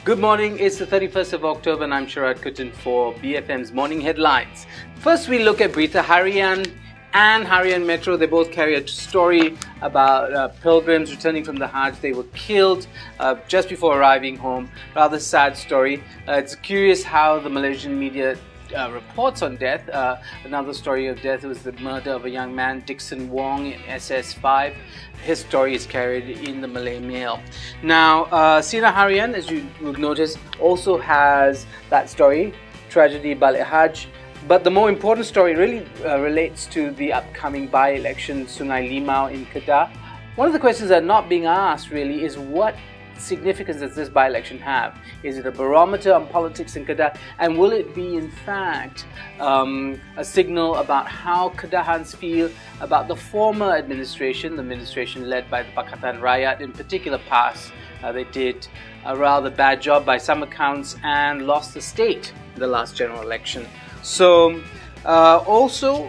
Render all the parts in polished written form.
Good morning, it's the 31st of October and I'm Sharad Kutan for BFM's Morning Headlines. First we look at Berita Harian and Harian Metro. They both carry a story about pilgrims returning from the Hajj. They were killed just before arriving home. Rather sad story. It's curious how the Malaysian media reports on death. Another story of death was the murder of a young man, Dixon Wong, in SS5. His story is carried in the Malay Mail. Now, Sina Harian, as you would notice, also has that story, Tragedy Balik Hajj. But the more important story really relates to the upcoming by-election Sungai Limau in Kedah. One of the questions that are not being asked really is what significance does this by-election have? Is it a barometer on politics in Kedah? And will it be in fact a signal about how Kedahans feel about the former administration, the administration led by the Pakatan Rakyat in particular PAS? They did a rather bad job by some accounts and lost the state in the last general election. So also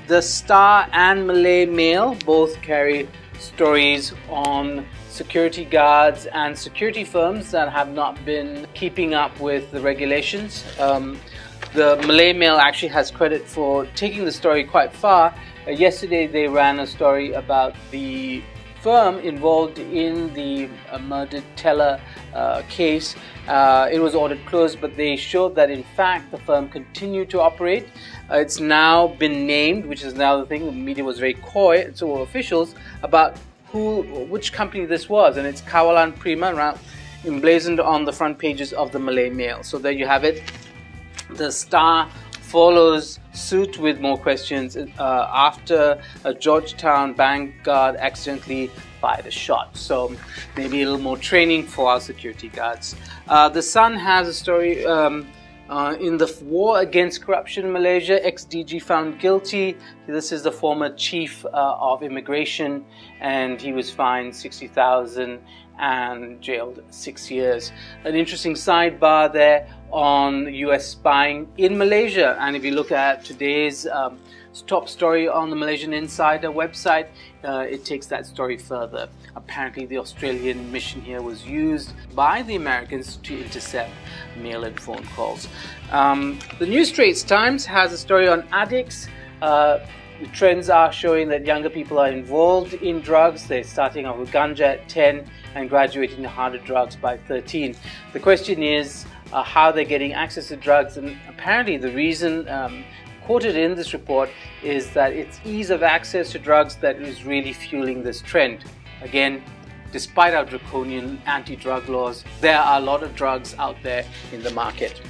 the Star and Malay Mail both carry stories on security guards and security firms that have not been keeping up with the regulations. The Malay Mail actually has credit for taking the story quite far. Yesterday they ran a story about the firm involved in the murdered teller case. It was ordered closed, but they showed that in fact the firm continued to operate. It's now been named, which is now the thing. The media was very coy, and so were officials, about which company this was, and it's Kawalan Prima, emblazoned on the front pages of the Malay Mail. So there you have it. The Star follows suit with more questions after a Georgetown bank guard accidentally fired a shot. So maybe a little more training for our security guards. The Sun has a story in the war against corruption in Malaysia, ex-DG found guilty. This is the former chief of immigration, and he was fined 60,000 and jailed 6 years. An interesting sidebar there on US spying in Malaysia. And if you look at today's top story on the Malaysian Insider website, it takes that story further. Apparently the Australian mission here was used by the Americans to intercept mail and phone calls. The New Straits Times has a story on addicts. The trends are showing that younger people are involved in drugs. They're starting off with ganja at 10 and graduating to harder drugs by 13. The question is how they're getting access to drugs, and apparently the reason quoted in this report is that it's ease of access to drugs that is really fueling this trend. Again, despite our draconian anti-drug laws, there are a lot of drugs out there in the market.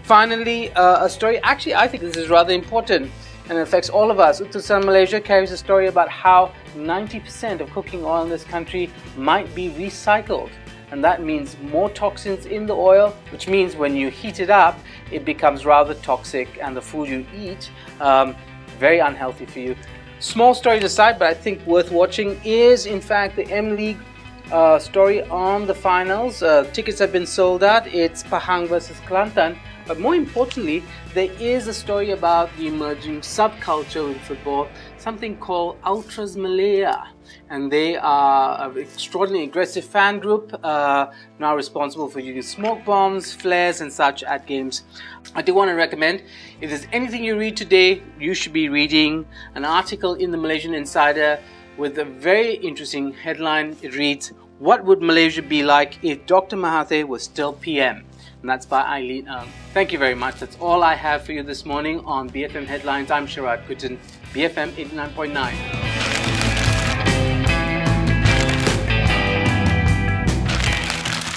Finally, a story, actually I think this is rather important and it affects all of us. Utusan Malaysia carries a story about how 90% of cooking oil in this country might be recycled. And that means more toxins in the oil, which means when you heat it up, it becomes rather toxic, and the food you eat, very unhealthy for you. Small story aside, but I think worth watching, is in fact the M-League story on the finals. Tickets have been sold out. It's Pahang versus Kelantan. But more importantly, there is a story about the emerging subculture in football, something called Ultras Malaya. And they are an extraordinarily aggressive fan group, now responsible for using smoke bombs, flares and such at games. I do want to recommend, if there's anything you read today, you should be reading an article in the Malaysian Insider with a very interesting headline. It reads, "What would Malaysia be like if Dr. Mahathir was still PM?" And that's by Eileen Ng. Thank you very much. That's all I have for you this morning on BFM Headlines. I'm Sharad Kutan, BFM 89.9.